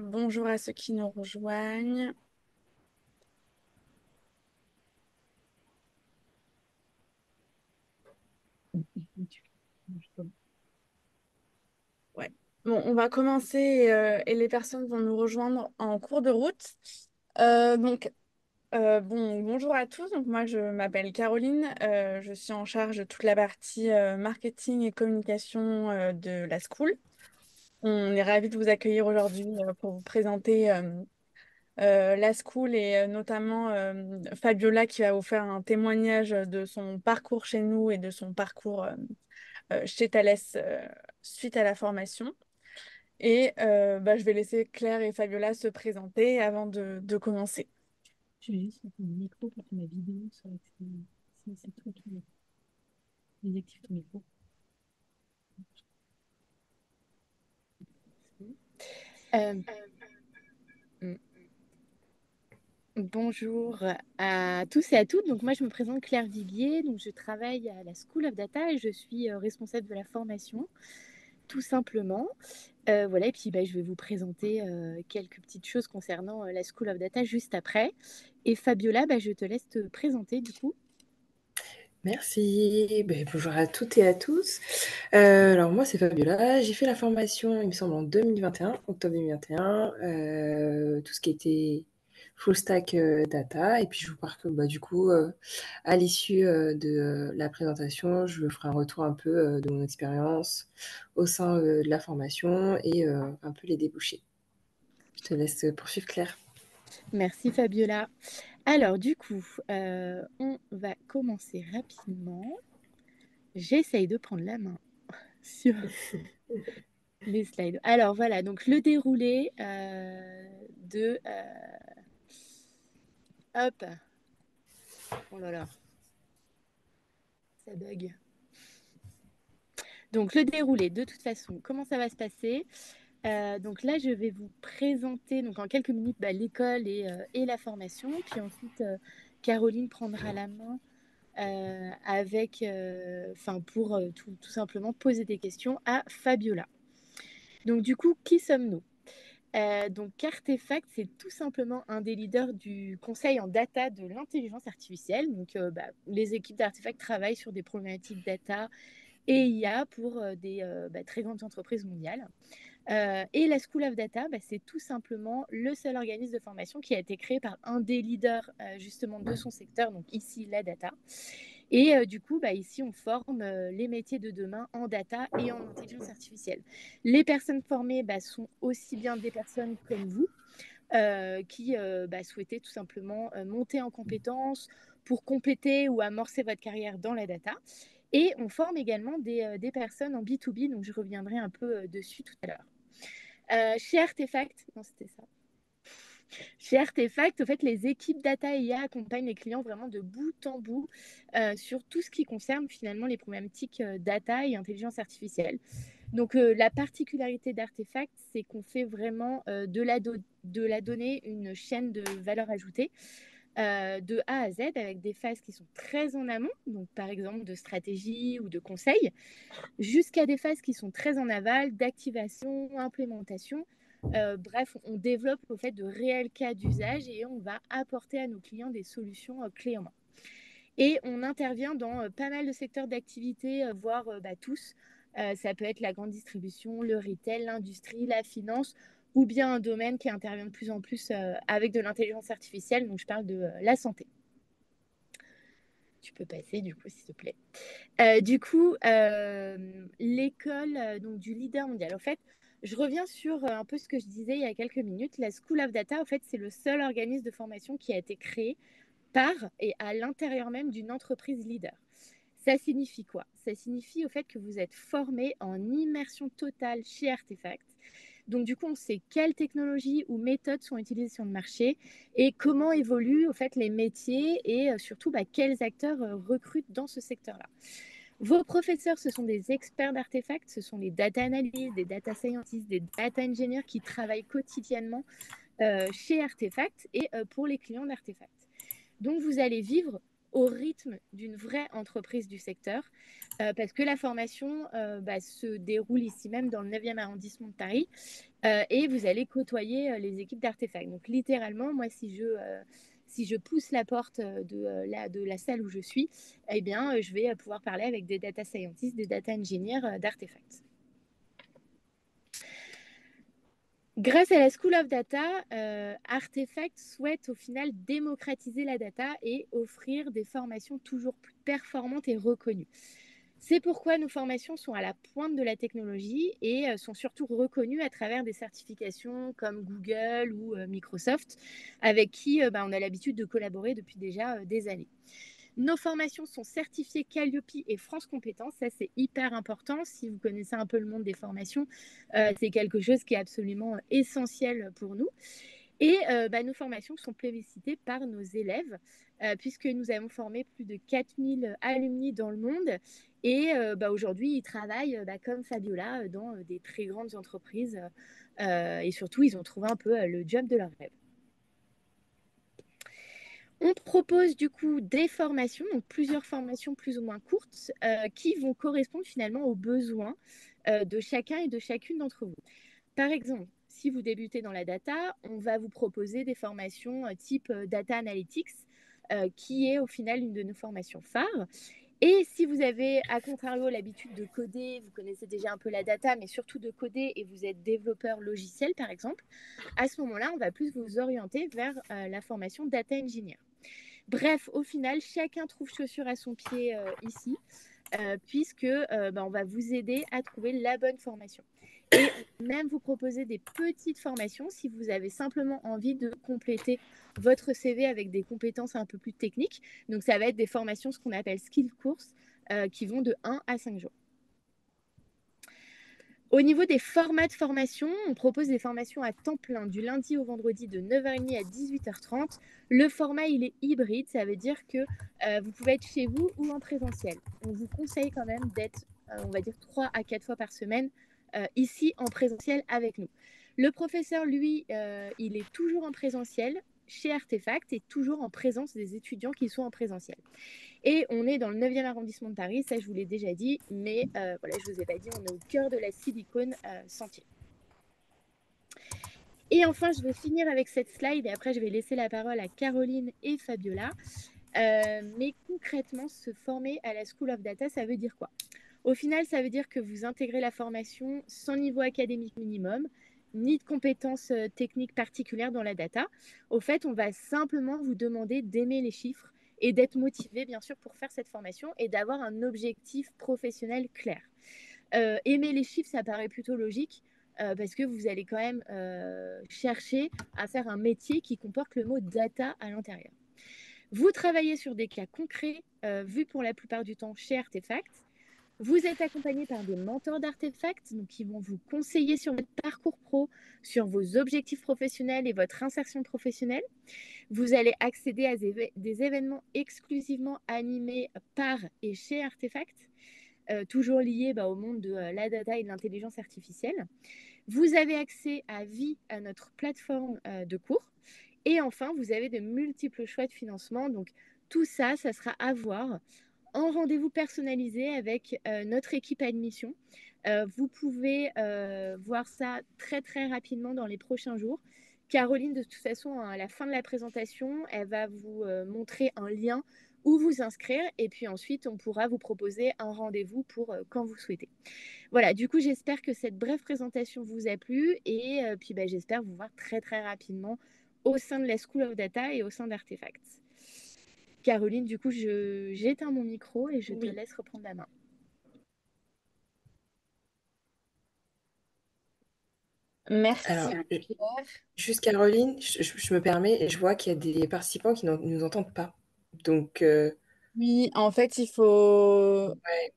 Bonjour à ceux qui nous rejoignent. Ouais. Bon, on va commencer et les personnes vont nous rejoindre en cours de route. Bonjour à tous. Donc, moi, je m'appelle Caroline. Je suis en charge de toute la partie marketing et communication de la school. On est ravis de vous accueillir aujourd'hui pour vous présenter la school et notamment Fabiola qui va vous faire un témoignage de son parcours chez nous et de son parcours chez Thales suite à la formation. Je vais laisser Claire et Fabiola se présenter avant de commencer. Je vais juste mettre mon micro pour que ma vidéo soit accélérée. Sinon, c'est toi qui désactive ton micro. Euh, Bonjour à tous et à toutes. Donc moi, je me présente Claire Viguier. Donc je travaille à la School of Data et je suis responsable de la formation, tout simplement. Voilà. Et puis je vais vous présenter quelques petites choses concernant la School of Data juste après. Et Fabiola, je te laisse te présenter du coup. Merci. Bonjour à toutes et à tous. Alors moi, c'est Fabiola. J'ai fait la formation, il me semble, en 2021, octobre 2021, tout ce qui était full stack data. Et puis je vous parle que du coup, à l'issue de la présentation, je ferai un retour un peu de mon expérience au sein de la formation et un peu les débouchés. Je te laisse poursuivre, Claire. Merci Fabiola. Alors du coup, on va commencer rapidement. J'essaye de prendre la main sur les slides. Alors voilà, donc le déroulé de... hop, oh là là, ça bug. Donc le déroulé, de toute façon, comment ça va se passer? Donc là, je vais vous présenter donc en quelques minutes l'école et la formation. Puis ensuite, Caroline prendra la main pour tout simplement poser des questions à Fabiola. Donc du coup, qui sommes-nous? Donc Artefact, c'est tout simplement un des leaders du conseil en data de l'intelligence artificielle. Donc les équipes d'Artefact travaillent sur des problématiques data et IA pour des très grandes entreprises mondiales. Et la School of Data, c'est tout simplement le seul organisme de formation qui a été créé par un des leaders justement de son secteur, donc ici la data. Et du coup, ici, on forme les métiers de demain en data et en intelligence artificielle. Les personnes formées sont aussi bien des personnes comme vous qui souhaitez tout simplement monter en compétences pour compléter ou amorcer votre carrière dans la data. Et on forme également des personnes en B2B, donc je reviendrai un peu dessus tout à l'heure. Chez Artefact, non, c'était ça. Chez Artefact, en fait, les équipes data et IA accompagnent les clients vraiment de bout en bout sur tout ce qui concerne finalement les problématiques data et intelligence artificielle. Donc, la particularité d'Artefact, c'est qu'on fait vraiment de la donnée une chaîne de valeur ajoutée de A à Z avec des phases qui sont très en amont, donc par exemple de stratégie ou de conseil, jusqu'à des phases qui sont très en aval, d'activation, implémentation. Bref, on développe au fait de réels cas d'usage et on va apporter à nos clients des solutions clés en main. Et on intervient dans pas mal de secteurs d'activité, voire tous. Ça peut être la grande distribution, le retail, l'industrie, la finance, ou bien un domaine qui intervient de plus en plus avec de l'intelligence artificielle. Donc, je parle de la santé. Tu peux passer, du coup, s'il te plaît. L'école donc du leader mondial. En fait, je reviens sur un peu ce que je disais il y a quelques minutes. La School of Data, en fait, c'est le seul organisme de formation qui a été créé par et à l'intérieur même d'une entreprise leader. Ça signifie quoi? Ça signifie au fait que vous êtes formé en immersion totale chez Artefact. Donc du coup, on sait quelles technologies ou méthodes sont utilisées sur le marché et comment évoluent au fait les métiers et surtout quels acteurs recrutent dans ce secteur-là. Vos professeurs, ce sont des experts d'artefacts, ce sont des data analysts, des data scientists, des data engineers qui travaillent quotidiennement chez Artefact et pour les clients d'Artefact. Donc, vous allez vivre au rythme d'une vraie entreprise du secteur parce que la formation se déroule ici même dans le 9e arrondissement de Paris et vous allez côtoyer les équipes d'Artefact. Donc littéralement, moi, si je pousse la porte de la salle où je suis, eh bien, je vais pouvoir parler avec des data scientists, des data engineers d'Artefact. Grâce à la School of Data, Artefact souhaite au final démocratiser la data et offrir des formations toujours plus performantes et reconnues. C'est pourquoi nos formations sont à la pointe de la technologie et sont surtout reconnues à travers des certifications comme Google ou Microsoft, avec qui on a l'habitude de collaborer depuis déjà des années. Nos formations sont certifiées Calliope et France Compétences. Ça, c'est hyper important. Si vous connaissez un peu le monde des formations, c'est quelque chose qui est absolument essentiel pour nous. Et nos formations sont plébiscitées par nos élèves, puisque nous avons formé plus de 4000 alumni dans le monde. Et aujourd'hui, ils travaillent comme Fabiola dans des très grandes entreprises. Et surtout, ils ont trouvé un peu le job de leur rêve. On propose du coup des formations, donc plusieurs formations plus ou moins courtes, qui vont correspondre finalement aux besoins de chacun et de chacune d'entre vous. Par exemple, si vous débutez dans la data, on va vous proposer des formations type Data Analytics, qui est au final une de nos formations phares. Et si vous avez, à contrario, l'habitude de coder, vous connaissez déjà un peu la data, mais surtout de coder et vous êtes développeur logiciel, par exemple, à ce moment-là, on va plus vous orienter vers la formation Data Engineer. Bref, au final, chacun trouve chaussure à son pied ici, puisque on va vous aider à trouver la bonne formation. Et même vous proposer des petites formations si vous avez simplement envie de compléter votre CV avec des compétences un peu plus techniques. Donc, ça va être des formations, ce qu'on appelle skill courses, qui vont de 1 à 5 jours. Au niveau des formats de formation, on propose des formations à temps plein du lundi au vendredi de 9h30 à 18h30. Le format, il est hybride, ça veut dire que vous pouvez être chez vous ou en présentiel. On vous conseille quand même d'être, on va dire, 3 à 4 fois par semaine ici en présentiel avec nous. Le professeur, lui, il est toujours en présentiel chez Artefact et toujours en présence des étudiants qui sont en présentiel. Et on est dans le 9e arrondissement de Paris, ça je vous l'ai déjà dit, mais voilà, je ne vous ai pas dit, on est au cœur de la Silicon Sentier. Et enfin, je vais finir avec cette slide et après je vais laisser la parole à Caroline et Fabiola. Mais concrètement, se former à la School of Data, ça veut dire quoi? Au final, ça veut dire que vous intégrez la formation sans niveau académique minimum, ni de compétences techniques particulières dans la data. Au fait, on va simplement vous demander d'aimer les chiffres et d'être motivé, bien sûr, pour faire cette formation et d'avoir un objectif professionnel clair. Aimer les chiffres, ça paraît plutôt logique parce que vous allez quand même chercher à faire un métier qui comporte le mot data à l'intérieur. Vous travaillez sur des cas concrets vus pour la plupart du temps chez Artefact. Vous êtes accompagné par des mentors d'Artefact, donc qui vont vous conseiller sur votre parcours pro, sur vos objectifs professionnels et votre insertion professionnelle. Vous allez accéder à des événements exclusivement animés par et chez Artefact, toujours liés au monde de la data et de l'intelligence artificielle. Vous avez accès à vie à notre plateforme de cours. Et enfin, vous avez de multiples choix de financement. Donc, tout ça, ça sera à voir en rendez-vous personnalisé avec notre équipe admission. Vous pouvez voir ça très très rapidement dans les prochains jours. Caroline, de toute façon, à la fin de la présentation, elle va vous montrer un lien où vous inscrire et puis ensuite on pourra vous proposer un rendez-vous pour quand vous souhaitez. Voilà, du coup j'espère que cette brève présentation vous a plu et puis j'espère vous voir très très rapidement au sein de la School of Data et au sein d'Artefact. Caroline, du coup, j'éteins mon micro et je te laisse reprendre la main. Merci. Alors, juste Caroline, je me permets, et je vois qu'il y a des participants qui ne nous entendent pas. Donc, Oui, en fait, il faut ouais,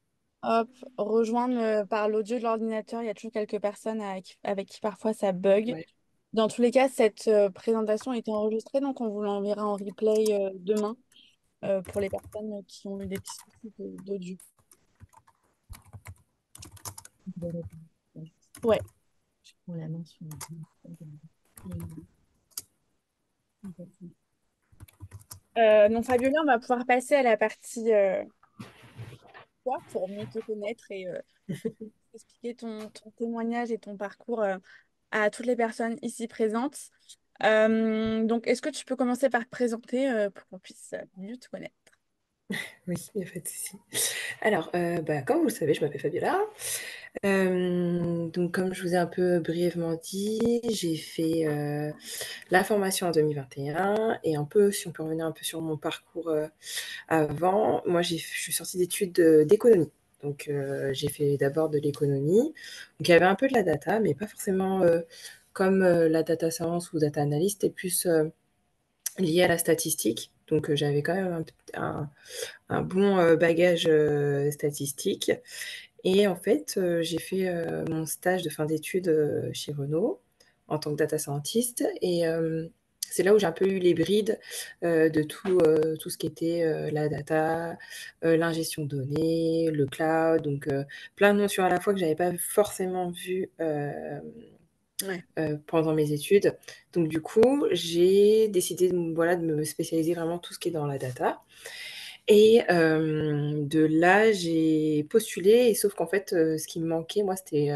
rejoindre par l'audio de l'ordinateur. Il y a toujours quelques personnes avec qui parfois ça bug. ouais. Dans tous les cas, cette présentation est enregistrée, donc on vous l'enverra en replay demain pour les personnes qui ont eu des petits soucis d'audio. Ouais. Je prends la main sur Non, Fabiola, on va pouvoir passer à la partie toi pour mieux te connaître et expliquer ton témoignage et ton parcours à toutes les personnes ici présentes. Donc, est-ce que tu peux commencer par te présenter pour qu'on puisse mieux te connaître? Oui, il n'y a pas de souci. Alors, comme vous le savez, je m'appelle Fabiola. Donc comme je vous ai un peu brièvement dit, j'ai fait, la formation en 2021 et un peu, si on peut revenir un peu sur mon parcours, avant, moi je suis sortie d'études, d'économie. Donc j'ai fait d'abord de l'économie. Donc il y avait un peu de la data, mais pas forcément, comme, la data science ou data analyst, c'était plus, lié à la statistique. Donc j'avais quand même un bon, bagage, statistique et en fait, j'ai fait, mon stage de fin d'études, chez Renault en tant que data scientist et c'est là où j'ai un peu eu les brides, de tout ce qui était, la data, l'ingestion de données, le cloud, donc plein de notions à la fois que j'avais pas forcément vues, Ouais. pendant mes études. Donc du coup, j'ai décidé de voilà, de me spécialiser vraiment tout ce qui est dans la data et de là, j'ai postulé et sauf qu'en fait, ce qui me manquait, moi, c'était,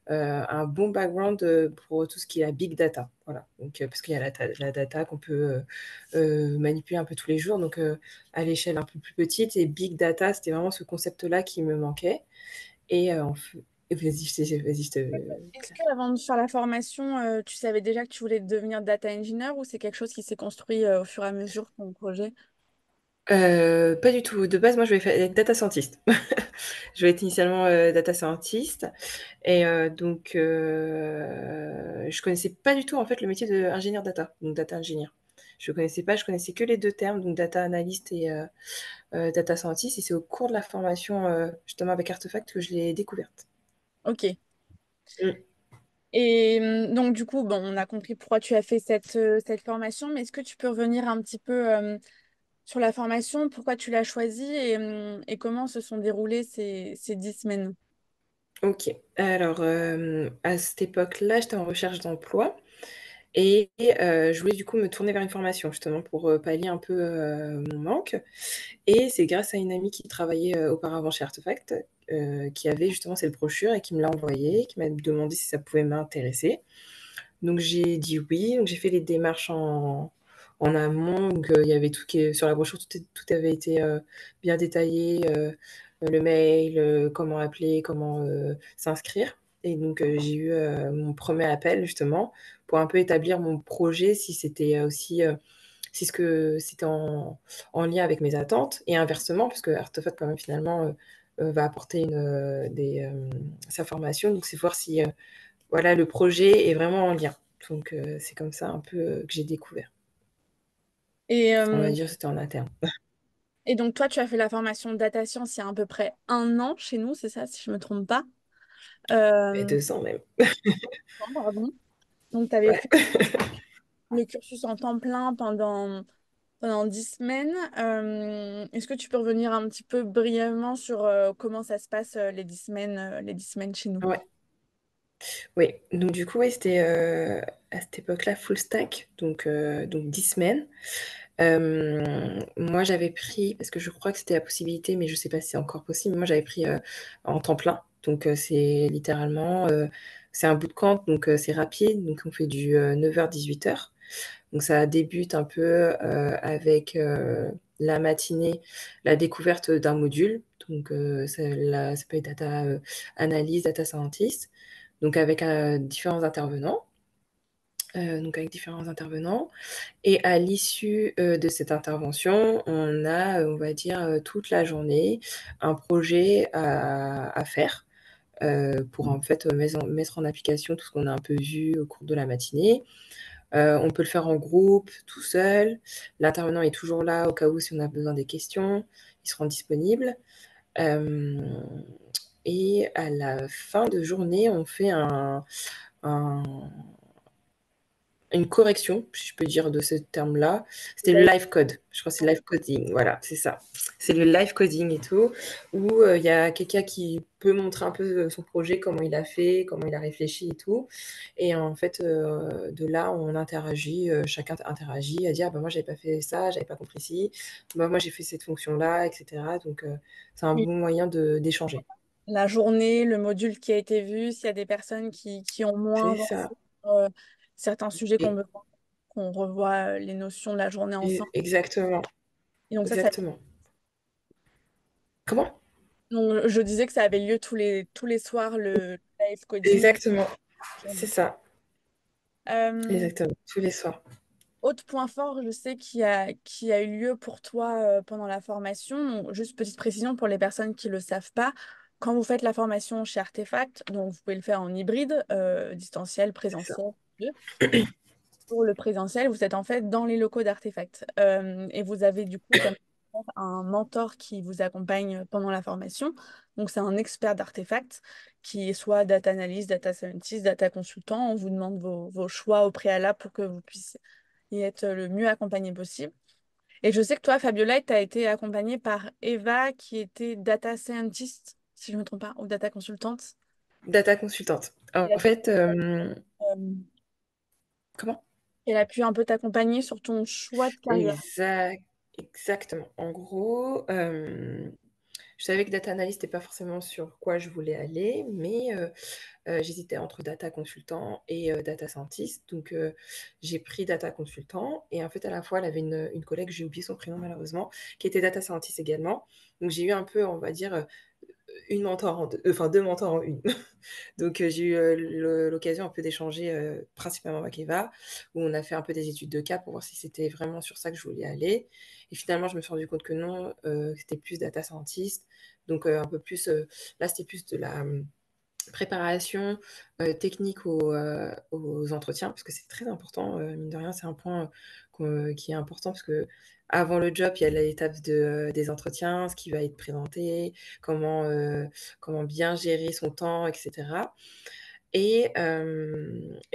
un bon background, pour tout ce qui est big data. Voilà, donc parce qu'il y a la data qu'on peut, manipuler un peu tous les jours, donc à l'échelle un peu plus petite et big data, c'était vraiment ce concept-là qui me manquait et en f vas-y, vas-y, je te Est-ce que avant de faire la formation, tu savais déjà que tu voulais devenir data engineer ou c'est quelque chose qui s'est construit au fur et à mesure de ton projet? Pas du tout. De base, moi, je voulais être data scientist. Je voulais être initialement, data scientist et donc je connaissais pas du tout, en fait, le métier d'ingénieur data, donc data engineer. Je connaissais pas, je connaissais que les 2 termes, donc data analyst et data scientist et c'est au cours de la formation, justement avec Artefact que je l'ai découverte. Ok. Mmh. Et donc, du coup, bon, on a compris pourquoi tu as fait cette formation, mais est-ce que tu peux revenir un petit peu sur la formation, pourquoi tu l'as choisie et comment se sont déroulées ces 10 semaines? OK. Alors, à cette époque-là, j'étais en recherche d'emploi et je voulais du coup me tourner vers une formation justement pour, pallier un peu, mon manque. Et c'est grâce à une amie qui travaillait, auparavant chez Artefact, qui avait justement cette brochure et qui me l'a envoyée, qui m'a demandé si ça pouvait m'intéresser. Donc j'ai dit oui, donc j'ai fait les démarches en amont, donc il y avait tout qui est sur la brochure, tout avait été, bien détaillé, le mail, comment appeler, comment, s'inscrire et donc j'ai eu, mon premier appel justement pour un peu établir mon projet, si c'était, aussi, si ce que c'était en lien avec mes attentes et inversement parce que Artefact quand même finalement, va apporter sa formation donc c'est voir si, voilà, le projet est vraiment en lien. Donc c'est comme ça un peu, que j'ai découvert. Et, On va euh, dire c'était en interne. et donc, toi, tu as fait la formation de data science il y a à peu près 1 an chez nous, c'est ça, si je ne me trompe pas. Mais Euh, 2 ans même. non, pardon. Donc, tu avais Ouais. fait le cursus en temps plein pendant 10 semaines. Est-ce que tu peux revenir un petit peu brièvement sur comment ça se passe les 10 semaines chez nous? Ouais. Oui. Donc du coup, ouais, c'était, à cette époque-là full stack, donc 10 semaines. Moi, j'avais pris parce que je crois que c'était la possibilité, mais je sais pas si c'est encore possible. Moi, j'avais pris, en temps plein. Donc, c'est littéralement, c'est un bootcamp, donc, c'est rapide. Donc, on fait du, 9h-18h. Donc, ça débute un peu, avec, la matinée, la découverte d'un module. Donc, ça peut être data, analyse, data scientist. Donc, avec, différents intervenants. Et à l'issue, de cette intervention, on a, on va dire, toute la journée, un projet à faire, pour en fait, mettre en application tout ce qu'on a un peu vu au cours de la matinée. On peut le faire en groupe, tout seul. L'intervenant est toujours là au cas où si on a besoin des questions, ils seront disponibles. Hem et à la fin de journée, on fait un une correction, si je peux dire de ce terme-là. C'était le live code. Je crois que c'est live coding. Voilà, c'est ça. C'est le live coding et tout, où il y a quelqu'un qui peut montrer un peu son projet, comment il a fait, comment il a réfléchi et tout. Et en fait, de là, on interagit, chacun interagit à dire, ah, bah, moi, j'avais pas fait ça, j'avais pas compris ci, bah, moi, j'ai fait cette fonction-là, etc. Donc, c'est un Oui. bon moyen d'échanger. La journée, le module qui a été vu, s'il y a des personnes qui ont moins C'est avancé ça. sur certains sujets qu'on Et, veut qu'on revoit les notions de la journée ensemble. exactement. Et donc ça, Exactement. Comment? donc, je disais que ça avait lieu tous les soirs, le live coding. Exactement. C'est ça. Euh, Exactement. Tous les soirs. Autre point fort, je sais qui a eu lieu pour toi pendant la formation. Donc, juste petite précision pour les personnes qui ne le savent pas. Quand vous faites la formation chez Artefact, donc vous pouvez le faire en hybride, distanciel, C'est ça. présentiel. Pour le présentiel, vous êtes en fait dans les locaux d'Artefact. Et vous avez du coup comme un mentor qui vous accompagne pendant la formation. Donc c'est un expert d'Artefact qui est soit data analyst, data scientist, data consultant. On vous demande vos choix au préalable pour que vous puissiez être le mieux accompagné possible. Et je sais que toi, Fabiola, tu as été accompagnée par Eva qui était data scientist, si je ne me trompe pas, ou data consultante. Data consultante. En Et fait, euh, comment? elle a pu un peu t'accompagner sur ton choix de carrière. Exact, exactement. En gros, je savais que data analyst n'était pas forcément sur quoi je voulais aller, mais j'hésitais entre data consultant et data scientist. Donc, j'ai pris data consultant. Et en fait, à la fois, elle avait une collègue, j'ai oublié son prénom malheureusement, qui était data scientist également. Donc, j'ai eu un peu, on va dire, une mentor en deux, enfin deux mentors en une. Donc, j'ai eu l'occasion un peu d'échanger principalement avec Eva, où on a fait un peu des études de cas pour voir si c'était vraiment sur ça que je voulais aller. Et finalement, je me suis rendu compte que non, c'était plus data scientist. Donc, un peu plus, là, c'était plus de la préparation technique aux entretiens, parce que c'est très important, mine de rien, c'est un point qui est important, parce que avant le job, il y a l'étape des entretiens, ce qui va être présenté, comment bien gérer son temps, etc. Et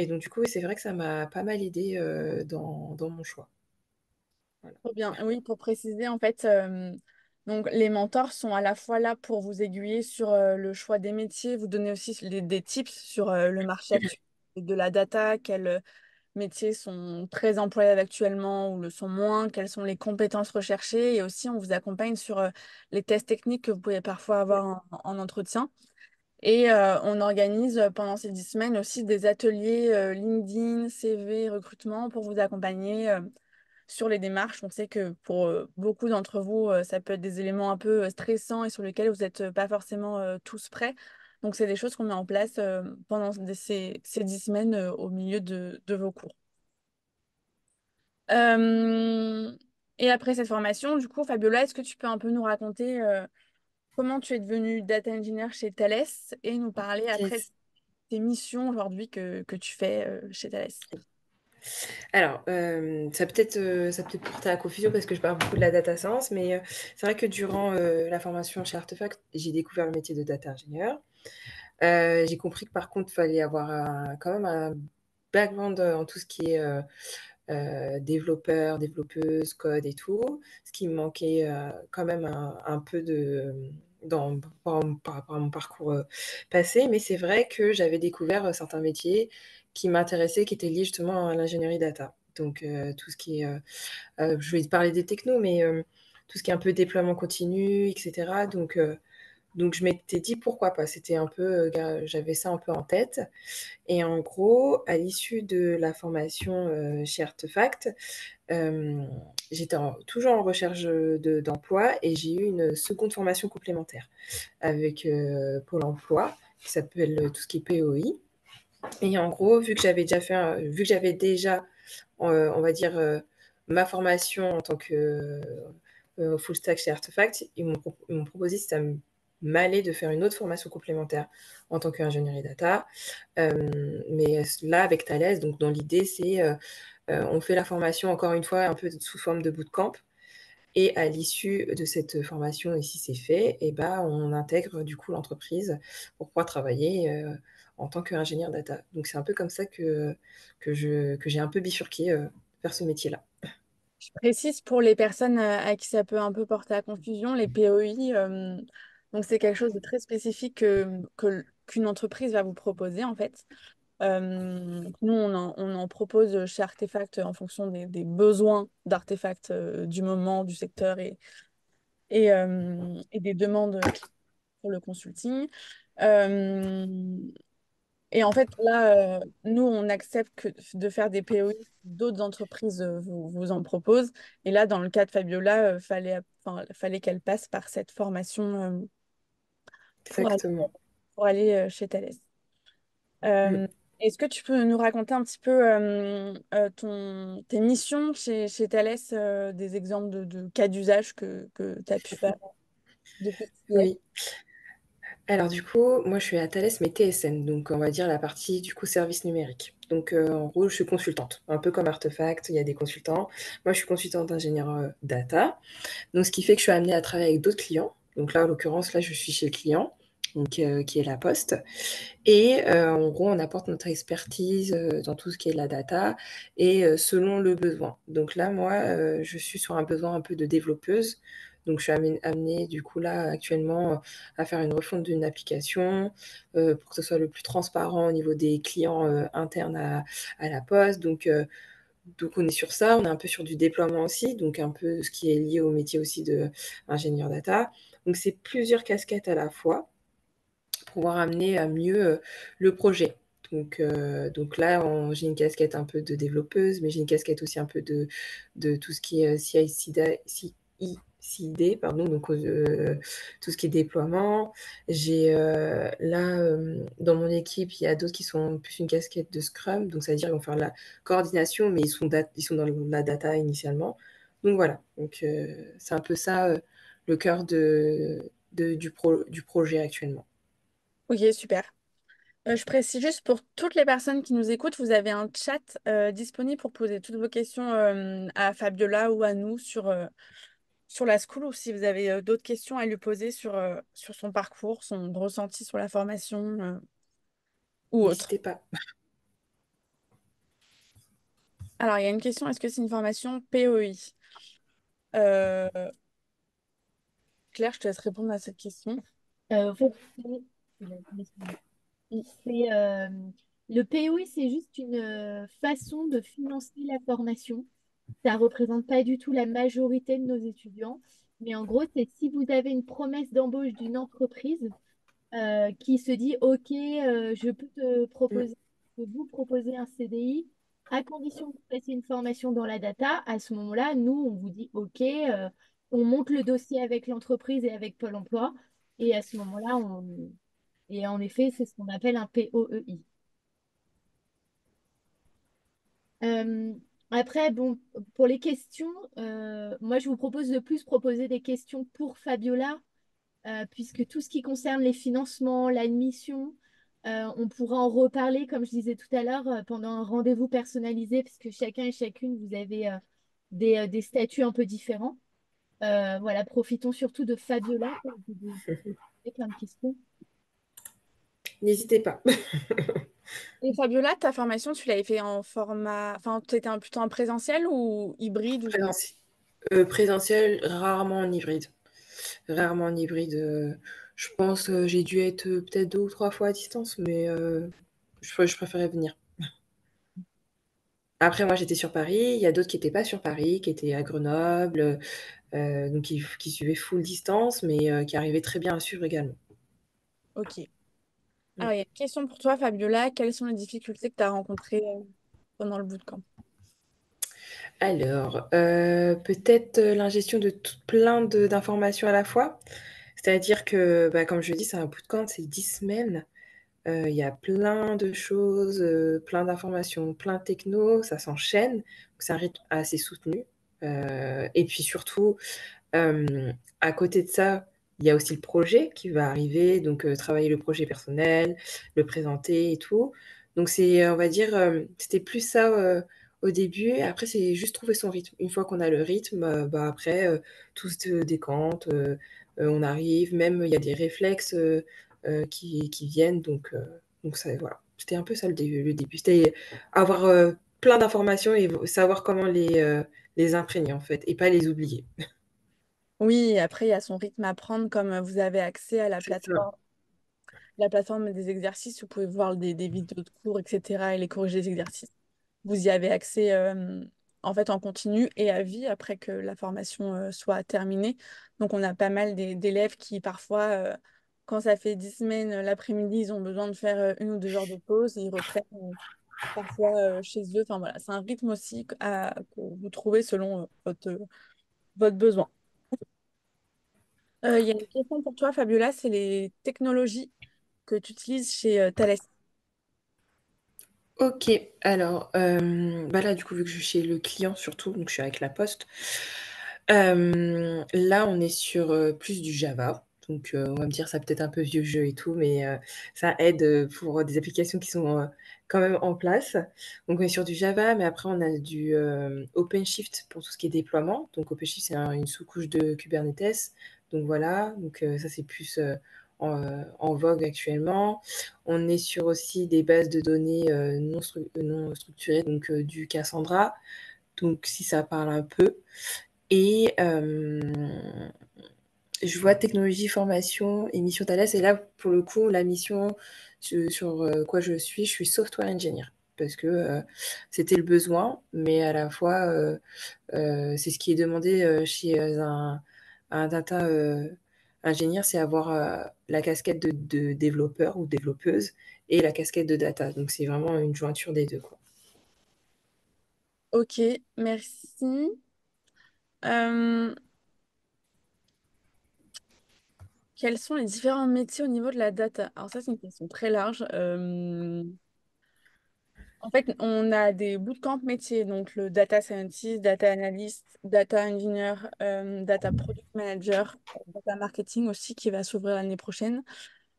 donc, du coup, c'est vrai que ça m'a pas mal aidé dans mon choix. Voilà. Trop bien. Oui, pour préciser, en fait, donc les mentors sont à la fois là pour vous aiguiller sur le choix des métiers, vous donner aussi des tips sur le marché actuel de la data, quels métiers sont très employables actuellement ou le sont moins, quelles sont les compétences recherchées, et aussi on vous accompagne sur les tests techniques que vous pouvez parfois avoir en entretien. Et on organise pendant ces 10 semaines aussi des ateliers LinkedIn, CV, recrutement pour vous accompagner sur les démarches. On sait que pour beaucoup d'entre vous, ça peut être des éléments un peu stressants et sur lesquels vous n'êtes pas forcément tous prêts. Donc, c'est des choses qu'on met en place pendant ces 10 semaines au milieu de vos cours. Euh, et après cette formation, du coup, Fabiola, est-ce que tu peux un peu nous raconter comment tu es devenue data engineer chez Thales et nous parler après de Yes. tes missions aujourd'hui que tu fais chez Thales? Alors, ça peut-être porter à confusion parce que je parle beaucoup de la data science, mais c'est vrai que durant la formation chez Artefact, j'ai découvert le métier de data ingénieur. J'ai compris que par contre, il fallait avoir quand même un background en tout ce qui est développeur, développeuse, code et tout, ce qui me manquait quand même un peu par rapport à mon parcours passé. Mais c'est vrai que j'avais découvert certains métiers qui m'intéressaient, qui étaient liés justement à l'ingénierie data. Donc, tout ce qui est, je vais te parler des technos, mais tout ce qui est un peu déploiement continu, etc. Donc, je m'étais dit pourquoi pas. C'était un peu, j'avais ça un peu en tête. Et en gros, à l'issue de la formation chez Artefact, euh, j'étais toujours en recherche d'emploi et j'ai eu une seconde formation complémentaire avec Pôle emploi qui s'appelle tout ce qui est POI. Et en gros, vu que j'avais déjà, on va dire, ma formation en tant que full stack chez Artefact, ils m'ont proposé si ça m'allait de faire une autre formation complémentaire en tant qu'ingénierie data. Mais là, avec Thales, donc dans l'idée, c'est on fait la formation encore une fois un peu sous forme de bootcamp. Et à l'issue de cette formation, et si c'est fait, et ben, on intègre du coup l'entreprise pour pouvoir travailler en tant qu'ingénieur data. Donc c'est un peu comme ça que j'ai un peu bifurqué vers ce métier-là. Je précise pour les personnes à qui ça peut un peu porter à confusion, les POI, donc c'est quelque chose de très spécifique qu'une entreprise va vous proposer en fait. Nous, on en propose chez Artefact en fonction des besoins d'Artefact du moment, du secteur et des demandes pour le consulting. Euh, et en fait, là, nous, on accepte de faire des POI, d'autres entreprises vous en proposent. Et là, dans le cas de Fabiola, fallait qu'elle passe par cette formation pour aller, Exactement. pour aller chez Thales. Mm. Euh, Est-ce que tu peux nous raconter un petit peu tes missions chez Thales, des exemples de cas d'usage que tu as pu faire depuis que tu y es? Oui. Alors du coup, moi je suis à Thales, mais TSN, donc on va dire la partie du coup service numérique. Donc en gros, je suis consultante, un peu comme Artefact, il y a des consultants. Moi, je suis consultante ingénieur data. Donc ce qui fait que je suis amenée à travailler avec d'autres clients. Donc là, en l'occurrence, là, je suis chez le client, donc, qui est la Poste. Et en gros, on apporte notre expertise dans tout ce qui est la data et selon le besoin. Donc là, moi, je suis sur un besoin un peu de développeuse. Donc, je suis amenée, du coup, là, actuellement, à faire une refonte d'une application pour que ce soit le plus transparent au niveau des clients internes à la Poste. Donc, on est sur ça. On est un peu sur du déploiement aussi, donc un peu ce qui est lié au métier aussi d'ingénieur data. Donc, c'est plusieurs casquettes à la fois pouvoir amener à mieux le projet. Donc là, j'ai une casquette un peu de développeuse, mais j'ai une casquette aussi un peu de tout ce qui est CI/CD, pardon, donc tout ce qui est déploiement. J'ai là, dans mon équipe, il y a d'autres qui sont plus une casquette de Scrum, donc ça veut dire qu'ils vont faire la coordination, mais ils sont dans la data initialement. Donc voilà, donc c'est un peu ça le cœur du projet actuellement. Ok, super. Je précise juste pour toutes les personnes qui nous écoutent, vous avez un chat disponible pour poser toutes vos questions à Fabiola ou à nous sur la school ou si vous avez d'autres questions à lui poser sur son parcours, son ressenti sur la formation ou autre. N'hésitez pas. Alors, il y a une question, est-ce que c'est une formation POI? Euh, Claire, je te laisse répondre à cette question. En fait, c'est, le POI, c'est juste une façon de financer la formation. Ça représente pas du tout la majorité de nos étudiants, mais en gros, c'est si vous avez une promesse d'embauche d'une entreprise qui se dit, OK, je peux Mm. je peux vous proposer un CDI à condition que vous fassiez une formation dans la data. À ce moment-là, nous, on vous dit, OK, on monte le dossier avec l'entreprise et avec Pôle emploi. Et à ce moment-là, et en effet, c'est ce qu'on appelle un POEI. Euh, Après, bon, pour les questions, moi, je vous propose de plus proposer des questions pour Fabiola puisque tout ce qui concerne les financements, l'admission, on pourra en reparler, comme je disais tout à l'heure, pendant un rendez-vous personnalisé, puisque chacun et chacune, vous avez des statuts un peu différents. Voilà, profitons surtout de Fabiola pour vous poser plein de questions. N'hésitez pas. Et Fabiola, ta formation, tu l'avais fait en format, enfin, tu étais plutôt en présentiel ou hybride ou comment? Présentiel, présentiel, rarement en hybride. Rarement en hybride. Je pense j'ai dû être peut-être 2 ou 3 fois à distance, mais je préférais venir. Après, moi, j'étais sur Paris. Il y a d'autres qui n'étaient pas sur Paris, qui étaient à Grenoble, donc qui suivaient full distance, mais qui arrivaient très bien à suivre également. Ok. Mm. Alors, il y a une question pour toi, Fabiola. Quelles sont les difficultés que tu as rencontrées pendant le bootcamp? Alors, peut-être l'ingestion de plein d'informations à la fois. C'est-à-dire que, bah, comme je dis, c'est un bootcamp, c'est 10 semaines. Il y a plein de choses, plein d'informations, plein de techno, ça s'enchaîne. Donc c'est un rythme assez soutenu. Et puis surtout, à côté de ça, il y a aussi le projet qui va arriver, donc travailler le projet personnel, le présenter et tout. Donc c'est, on va dire, c'était plus ça, au début. Après, c'est juste trouver son rythme. Une fois qu'on a le rythme, bah, après, tout se décante, on arrive. Même, il y a des réflexes qui viennent. Donc ça, voilà. C'était un peu ça le début. C'était avoir plein d'informations et savoir comment les imprégner, en fait, et pas les oublier. Oui, après, il y a son rythme à prendre, comme vous avez accès à C'est ça. la plateforme des exercices, vous pouvez voir des vidéos de cours, etc. et les corriger les exercices. Vous y avez accès en fait en continu et à vie après que la formation soit terminée. Donc on a pas mal d'élèves qui parfois, quand ça fait 10 semaines l'après-midi, ils ont besoin de faire 1 ou 2 heures de pause et ils reprennent parfois chez eux. Enfin voilà, c'est un rythme aussi que vous trouvez selon votre besoin. Il y a une question pour toi, Fabiola, c'est les technologies que tu utilises chez Thales. Ok, alors bah là du coup vu que je suis chez le client surtout, donc je suis avec la poste, là on est sur plus du Java, donc on va me dire ça peut-être un peu vieux jeu et tout, mais ça aide pour des applications qui sont quand même en place. Donc on est sur du Java, mais après on a du OpenShift pour tout ce qui est déploiement. Donc OpenShift c'est une sous-couche de Kubernetes, donc voilà, donc ça c'est plus en vogue actuellement. On est sur aussi des bases de données non structurées, donc du Cassandra, donc si ça parle un peu. Et je vois technologie, formation et mission Thales. Et là, pour le coup, la mission sur quoi je suis software engineer. Parce que c'était le besoin, mais à la fois, c'est ce qui est demandé chez un data ingénieur, c'est avoir la casquette de développeur ou développeuse et la casquette de data. Donc c'est vraiment une jointure des deux, quoi. Ok, merci. Euh, Quels sont les différents métiers au niveau de la data? Alors ça, c'est une question très large. En fait, on a des bootcamp métiers, donc le data scientist, data analyst, data engineer, data product manager, data marketing aussi qui va s'ouvrir l'année prochaine.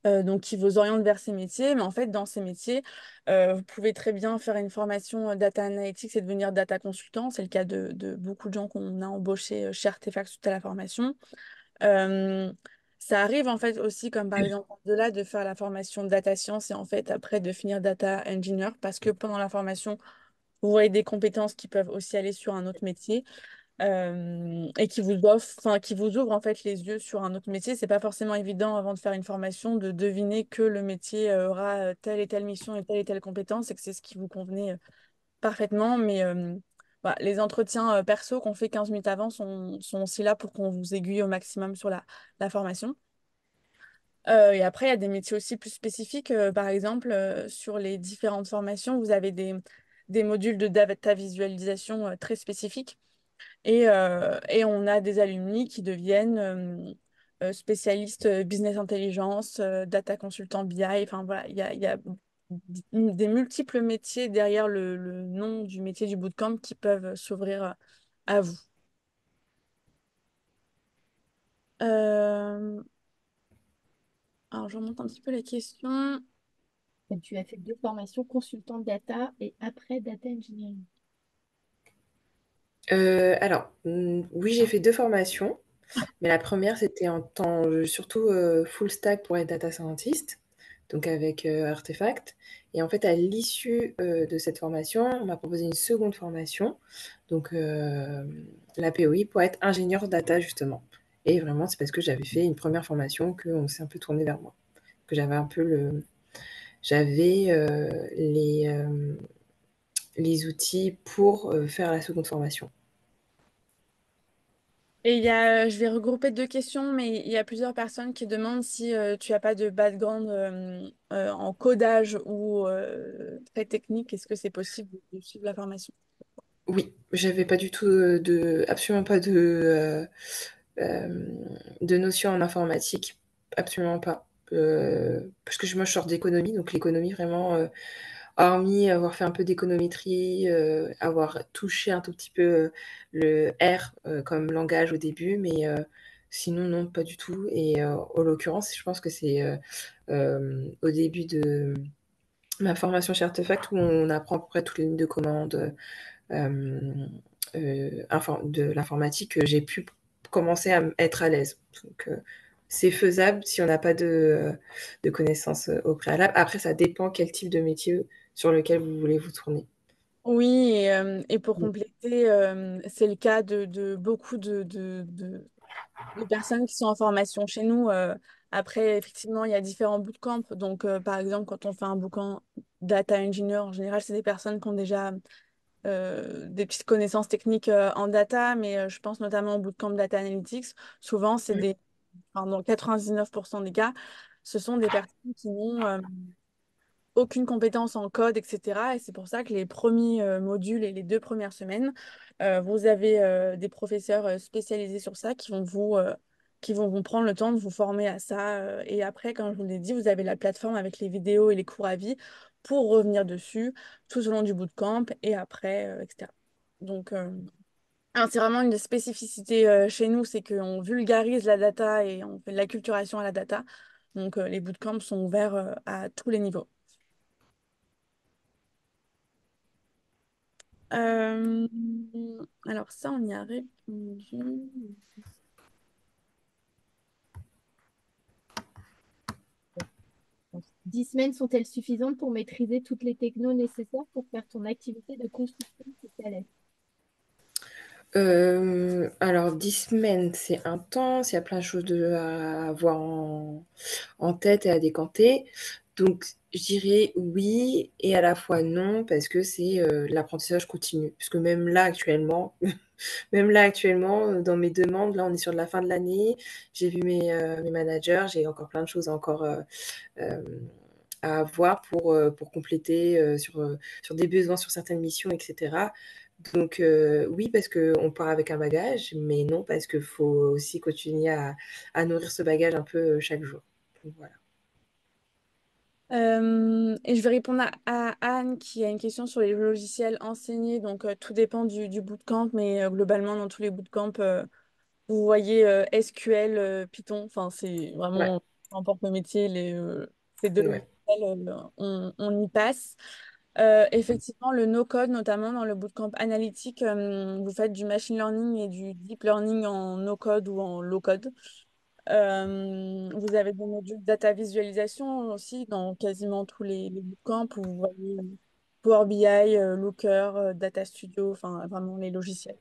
Donc qui vous oriente vers ces métiers. Mais en fait, dans ces métiers, vous pouvez très bien faire une formation data analytics et devenir data consultant. C'est le cas de beaucoup de gens qu'on a embauchés chez Artefact suite à la formation. Euh, Ça arrive en fait aussi, comme par exemple de là, de faire la formation de data science et en fait après de finir data engineer parce que pendant la formation, vous voyez des compétences qui peuvent aussi aller sur un autre métier et qui vous offrent, enfin, qui vous ouvrent en fait les yeux sur un autre métier. C'est pas forcément évident avant de faire une formation de deviner que le métier aura telle et telle mission et telle compétence et que c'est ce qui vous convenait parfaitement. Mais voilà, les entretiens perso qu'on fait 15 minutes avant sont aussi là pour qu'on vous aiguille au maximum sur la formation. Et après, il y a des métiers aussi plus spécifiques. Par exemple, sur les différentes formations, vous avez des modules de data visualisation très spécifiques. Et on a des alumni qui deviennent spécialistes business intelligence, data consultant BI. Enfin voilà, il y a des multiples métiers derrière le nom du métier du bootcamp qui peuvent s'ouvrir à vous. Euh, alors, je remonte un petit peu les questions. Et tu as fait 2 formations, consultant data et après data engineering. Alors, oui, j'ai fait 2 formations, mais la première c'était en temps, surtout, full stack pour être data scientist, donc avec, Artefact et en fait, à l'issue, de cette formation, on m'a proposé une seconde formation, donc la POI pour être ingénieur data justement et vraiment, c'est parce que j'avais fait une première formation qu'on s'est un peu tourné vers moi, que j'avais, les outils pour, faire la seconde formation. Et je vais regrouper 2 questions, mais il y a plusieurs personnes qui demandent si tu n'as pas de background en codage ou très technique, est-ce que c'est possible de suivre la formation? Oui, j'avais pas du tout, absolument pas de notions en informatique, absolument pas. Parce que moi je sors d'économie, donc l'économie vraiment, hormis avoir fait un peu d'économétrie, avoir touché un tout petit peu le R comme langage au début, mais sinon non, pas du tout. Et en l'occurrence, je pense que c'est au début de ma formation chez Artefact où on apprend à peu près toutes les lignes de commande, de l'informatique que j'ai pu commencer à être à l'aise. Donc, c'est faisable si on n'a pas de connaissances au préalable. Après, ça dépend quel type de métier sur lequel vous voulez vous tourner. Oui, et pour Mm. compléter, c'est le cas de beaucoup de personnes qui sont en formation chez nous. Après, effectivement, il y a différents bootcamps. Donc, par exemple, quand on fait un bootcamp data engineer, en général, c'est des personnes qui ont déjà des petites connaissances techniques en data, mais je pense notamment au bootcamp data analytics. Souvent, enfin, dans 99% des cas, ce sont des personnes qui n'ont aucune compétence en code, etc. Et c'est pour ça que les premiers modules et les 2 premières semaines, vous avez des professeurs spécialisés sur ça qui vont vous prendre le temps de vous former à ça. Et après, comme je vous l'ai dit, vous avez la plateforme avec les vidéos et les cours à vie pour revenir dessus tout au long du bootcamp et après, etc. Donc, alors, c'est vraiment une des spécificités chez nous, c'est qu'on vulgarise la data et on fait de l'acculturation à la data. Donc, les bootcamps sont ouverts à tous les niveaux. Euh, alors ça, on y a répondu. 10 semaines sont-elles suffisantes pour maîtriser toutes les technos nécessaires pour faire ton activité de construction de palette? Alors 10 semaines, c'est intense, il y a plein de choses à avoir en tête et à décanter. Donc je dirais oui et à la fois non parce que c'est, l'apprentissage continu. Puisque même là actuellement, dans mes demandes, là on est sur la fin de l'année, j'ai vu mes managers, j'ai encore plein de choses encore, à voir pour compléter, sur des besoins sur certaines missions et cetera. Donc oui, parce qu'on part avec un bagage, mais non, parce qu'il faut aussi continuer à nourrir ce bagage un peu chaque jour. Donc voilà. Et je vais répondre à Anne qui a une question sur les logiciels enseignés. Donc, tout dépend du bootcamp, mais globalement, dans tous les bootcamps, vous voyez SQL, Python. Enfin, c'est Ouais, vraiment, peu importe le métier, ces deux ouais. logiciels, on y passe. Effectivement, le no-code, notamment dans le bootcamp analytique, vous faites du machine learning et du deep learning en no-code ou en low-code. Vous avez des modules data visualisation aussi dans quasiment tous les bootcamps où vous voyez Power BI, Looker, Data Studio, enfin vraiment les logiciels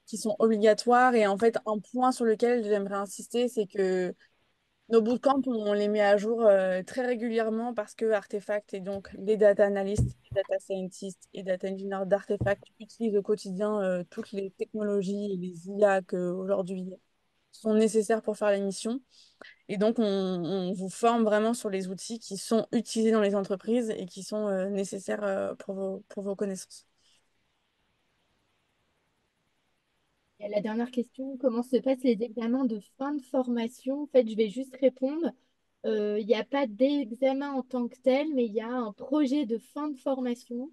qui sont obligatoires. Et en fait, un point sur lequel j'aimerais insister, c'est que nos bootcamps, on les met à jour très régulièrement parce que Artefact et donc les data analysts, les data scientists et data engineers d'Artefact utilisent au quotidien toutes les technologies et les IA qu'aujourd'hui sont nécessaires pour faire les missions. Et donc, on vous forme vraiment sur les outils qui sont utilisés dans les entreprises et qui sont nécessaires pour vos connaissances. Et la dernière question, comment se passent les examens de fin de formation? En fait, je vais juste répondre. Il n'y a pas d'examen en tant que tel, mais il y a un projet de fin de formation.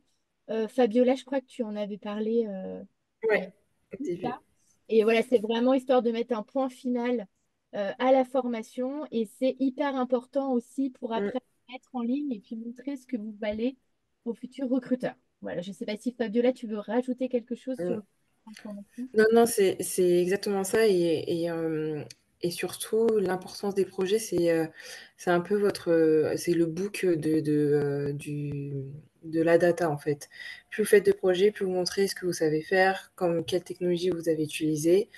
Fabiola, je crois que tu en avais parlé il y a Ouais, tout j'ai vu. ça. Et voilà, c'est vraiment histoire de mettre un point final à la formation. Et c'est hyper important aussi pour Mm, après mettre en ligne et puis montrer ce que vous valez aux futurs recruteurs. Voilà, je ne sais pas si Fabiola, tu veux rajouter quelque chose sur mm. le point de formation. Non, non, c'est exactement ça et surtout l'importance des projets, c'est un peu c'est le book de la data, en fait. Plus vous faites de projets, plus vous montrez ce que vous savez faire, comme quelle technologie vous avez utilisée,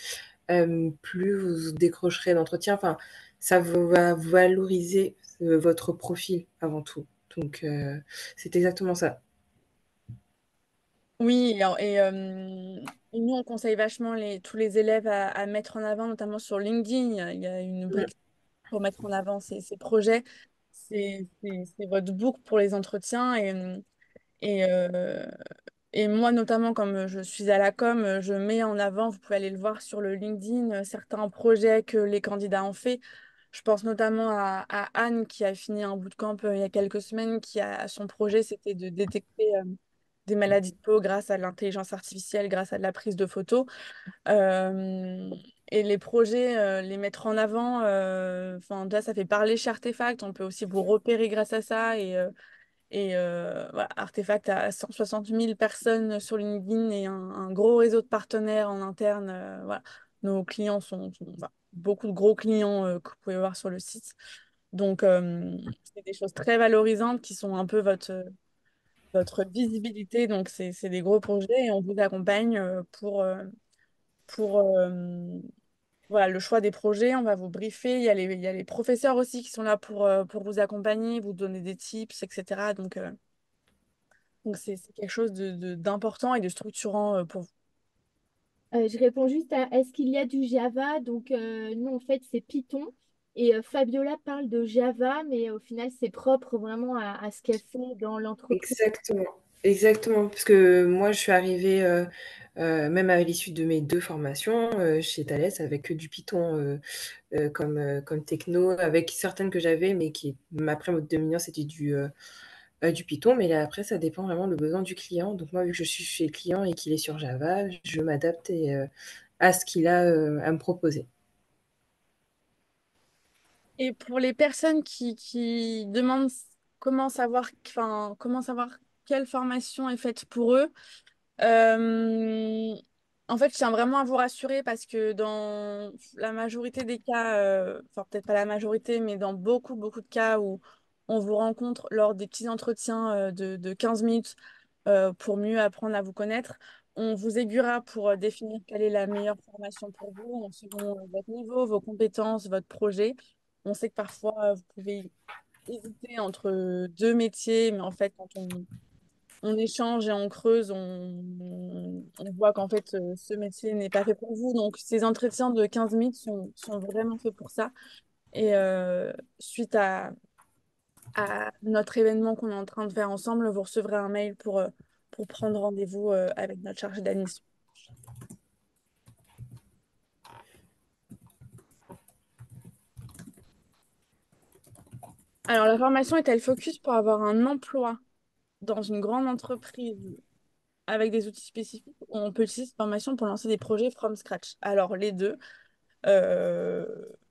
plus vous décrocherez d'entretien. Enfin, ça va valoriser, votre profil avant tout. Donc c'est exactement ça. Oui, et nous, on conseille vachement tous les élèves à mettre en avant, notamment sur LinkedIn. Il y a une Mmh, brique pour mettre en avant ces projets. C'est votre book pour les entretiens. Et, euh, et moi, notamment, comme je suis à la com, je mets en avant, vous pouvez aller le voir sur le LinkedIn, certains projets que les candidats ont fait. Je pense notamment à Anne qui a fini un bootcamp il y a quelques semaines, son projet, c'était de détecter des maladies de peau grâce à l'intelligence artificielle, grâce à de la prise de photos. Euh, et les projets, les mettre en avant, enfin, déjà, ça fait parler chez Artefact. On peut aussi vous repérer grâce à ça Et voilà, Artefact a 160 000 personnes sur LinkedIn et un gros réseau de partenaires en interne. Voilà. Nos clients enfin, beaucoup de gros clients que vous pouvez voir sur le site. Donc, c'est des choses très valorisantes qui sont un peu votre visibilité. Donc, c'est des gros projets et on vous accompagne pour voilà, le choix des projets. On va vous briefer. Il y a les professeurs aussi qui sont là pour vous accompagner, vous donner des tips, etc. Donc c'est quelque chose d'important et de structurant pour vous. Je réponds juste à est-ce qu'il y a du Java? Donc, non, en fait, c'est Python. Et Fabiola parle de Java, mais au final, c'est propre vraiment à ce qu'elle fait dans l'entreprise. Exactement, exactement. Parce que moi, je suis arrivée, même à l'issue de mes 2 formations, chez Thales avec que du Python, comme techno, avec certaines que j'avais, mais qui après mode dominant, c'était du Python. Mais là, après, ça dépend vraiment le besoin du client. Donc moi, vu que je suis chez le client et qu'il est sur Java, je m'adapte à ce qu'il a, à me proposer. Et pour les personnes qui demandent comment savoir quelle formation est faite pour eux, euh, en fait, je tiens vraiment à vous rassurer parce que dans la majorité des cas, enfin peut-être pas la majorité, mais dans beaucoup de cas où on vous rencontre lors des petits entretiens de 15 minutes pour mieux apprendre à vous connaître, on vous aiguillera pour définir quelle est la meilleure formation pour vous, selon votre niveau, vos compétences, votre projet. On sait que parfois, vous pouvez hésiter entre deux métiers, mais en fait, quand on échange et on creuse, on voit qu'en fait, ce métier n'est pas fait pour vous. Donc, ces entretiens de 15 minutes sont vraiment faits pour ça. Et suite à notre événement qu'on est en train de faire ensemble, vous recevrez un mail pour prendre rendez-vous avec notre chargé d'admission. Alors, la formation est-elle focus pour avoir un emploi dans une grande entreprise avec des outils spécifiques ou on peut utiliser cette formation pour lancer des projets from scratch? Alors, les deux. Euh,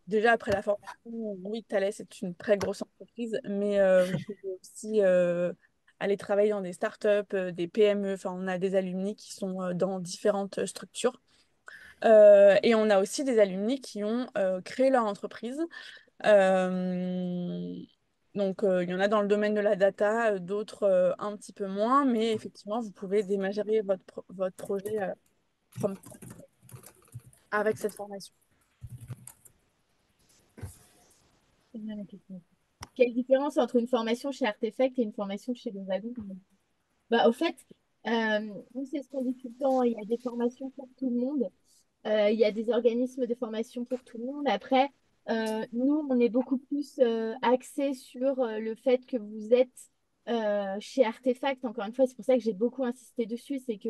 Déjà, après la formation, oui, Thales est une très grosse entreprise, mais vous pouvez aussi aller travailler dans des startups, des PME. Enfin, on a des alumni qui sont dans différentes structures. Et on a aussi des alumni qui ont créé leur entreprise. Euh, donc, il y en a dans le domaine de la data, d'autres un petit peu moins, mais effectivement, vous pouvez démarrer votre projet from- avec cette formation. C'est bien la question. Quelle différence entre une formation chez Artefact et une formation chez le Wagon? Bah, au fait, nous, c'est ce qu'on dit tout le temps, il y a des formations pour tout le monde. Il y a des organismes de formation pour tout le monde. Après, nous, on est beaucoup plus axé sur le fait que vous êtes chez Artefact. Encore une fois, c'est pour ça que j'ai beaucoup insisté dessus. C'est que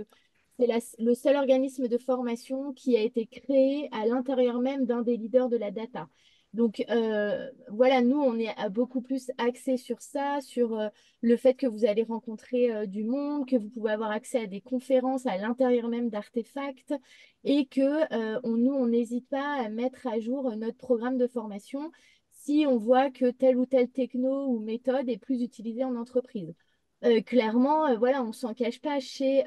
c'est le seul organisme de formation qui a été créé à l'intérieur même d'un des leaders de la data. Donc voilà, nous, on est beaucoup plus axé sur ça, sur le fait que vous allez rencontrer du monde, que vous pouvez avoir accès à des conférences à l'intérieur même d'Artefact et que nous, on n'hésite pas à mettre à jour notre programme de formation si on voit que telle ou telle techno ou méthode est plus utilisée en entreprise. Clairement, voilà, on s'en cache pas chez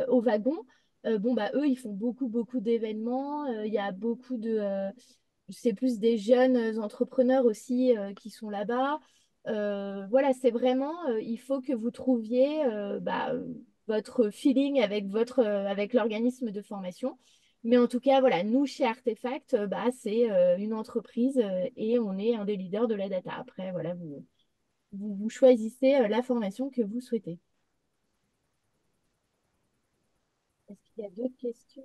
Au Wagon. Bon, bah, eux, ils font beaucoup d'événements. Il y a beaucoup de. C'est plus des jeunes entrepreneurs aussi qui sont là-bas. Voilà, c'est vraiment, il faut que vous trouviez votre feeling avec avec l'organisme de formation. Mais en tout cas, voilà, nous, chez Artefact, c'est une entreprise et on est un des leaders de la data. Après, voilà, vous choisissez la formation que vous souhaitez. Est-ce qu'il y a d'autres questions?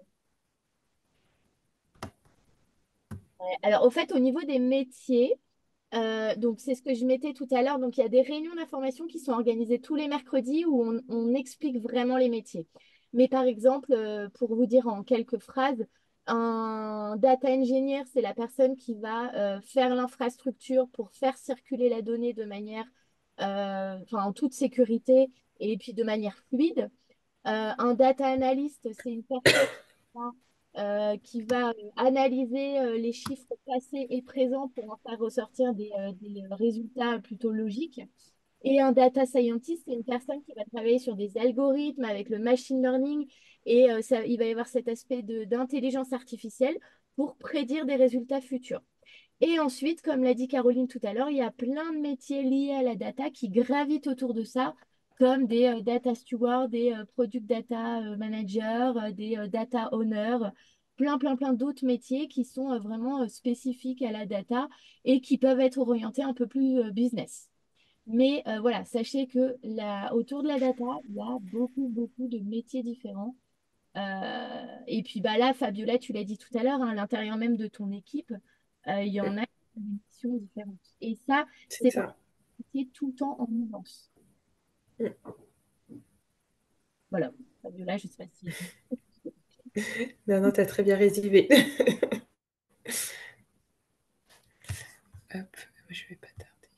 Ouais. Alors, au fait, au niveau des métiers, donc c'est ce que je mettais tout à l'heure. Donc, il y a des réunions d'information qui sont organisées tous les mercredis où on explique vraiment les métiers. Mais par exemple, pour vous dire en quelques phrases, un data engineer, c'est la personne qui va faire l'infrastructure pour faire circuler la donnée de manière, en toute sécurité et puis de manière fluide. Un data analyst, c'est une personne qui va analyser les chiffres passés et présents pour en faire ressortir des résultats plutôt logiques. Et un data scientist, c'est une personne qui va travailler sur des algorithmes avec le machine learning et il va y avoir cet aspect d'intelligence artificielle pour prédire des résultats futurs. Et ensuite, comme l'a dit Caroline tout à l'heure, il y a plein de métiers liés à la data qui gravitent autour de ça, comme des data stewards, des product data managers, des data owners, plein d'autres métiers qui sont vraiment spécifiques à la data et qui peuvent être orientés un peu plus business. Mais voilà, sachez que autour de la data, il y a beaucoup de métiers différents. Et puis bah là, Fabiola, tu l'as dit tout à l'heure, hein, à l'intérieur même de ton équipe, il y en a qui ont des missions différentes. Et ça, C'est c'est un ça. métier tout le temps en mouvance. Mm. Voilà, Fabiola, je ne sais pas si... Non, non, t'as très bien résumé. Hop, je vais pas tarder.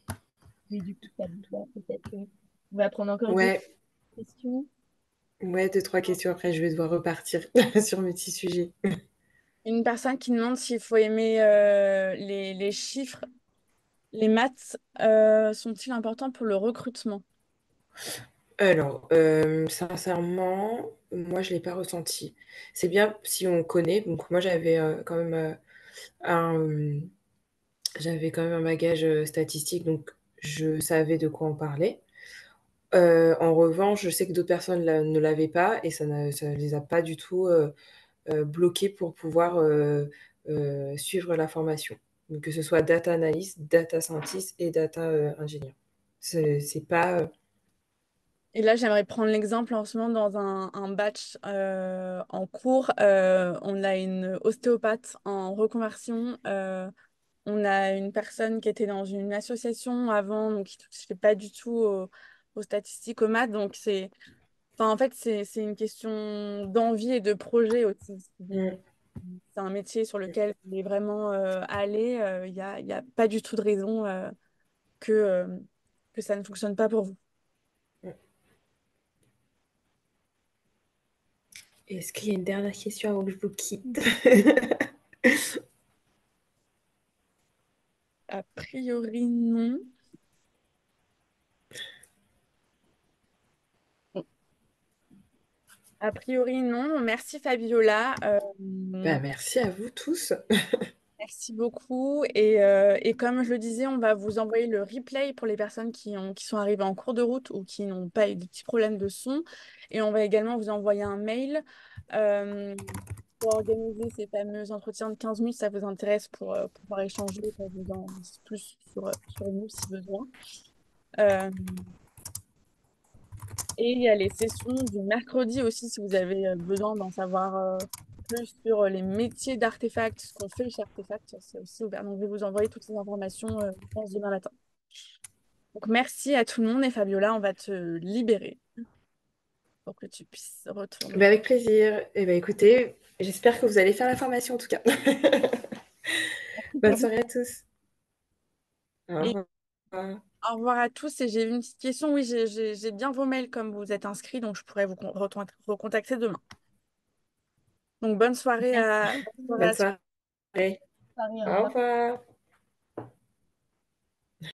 Oui, du coup, Fabiola, peut-être qu'on va prendre encore deux Ouais, questions. ouais, deux, trois questions après, je vais devoir repartir sur mes petits sujets. Une personne qui demande s'il faut aimer les chiffres, les maths, sont-ils importants pour le recrutement? Alors, sincèrement, moi, je l'ai pas ressenti. C'est bien si on connaît. Donc, moi, quand même un, j'avais quand même un bagage statistique, donc je savais de quoi on parlait. En revanche, je sais que d'autres personnes ne l'avaient pas et ça les a pas du tout bloqués pour pouvoir suivre la formation. Donc, que ce soit data analyst, data scientist et data ingénieur. C'est pas. Et là, j'aimerais prendre l'exemple en ce moment dans un batch en cours. On a une ostéopathe en reconversion. On a une personne qui était dans une association avant, donc qui ne touchait pas du tout aux statistiques, aux maths. Donc, enfin, en fait, c'est une question d'envie et de projet aussi. Mm, C'est un métier sur lequel vous voulez vraiment aller. Il y a pas du tout de raison que, euh, que ça ne fonctionne pas pour vous. mm. Est-ce qu'il y a une dernière question avant que je vous quitte? A priori, non. A priori, non. Merci Fabiola. Bah, merci à vous tous. Merci beaucoup. Et comme je le disais, on va vous envoyer le replay pour les personnes qui sont arrivées en cours de route ou qui n'ont pas eu de petits problèmes de son. Et on va également vous envoyer un mail euh, pour organiser ces fameux entretiens de 15 minutes. Ça vous intéresse pour pouvoir échanger, pour vous en dire plus sur nous si besoin. Euh, Et il y a les sessions du mercredi aussi, si vous avez besoin d'en savoir plus sur les métiers d'Artefact, ce qu'on fait chez Artefact, c'est aussi ouvert. Donc, je vais vous envoyer toutes ces informations, je pense, demain matin. Donc, merci à tout le monde et Fabiola, on va te libérer pour que tu puisses Bah, retourner. avec plaisir. Et bah, écoutez, j'espère que vous allez faire la formation en tout cas. Bonne soirée à tous. Au Et revoir. au revoir à tous. Et j'ai une petite question. Oui, j'ai bien vos mails comme vous êtes inscrits, donc je pourrais vous recontacter demain. Donc, bonne soirée Merci. à Bonne tous. soirée. Paris, au Au revoir. revoir.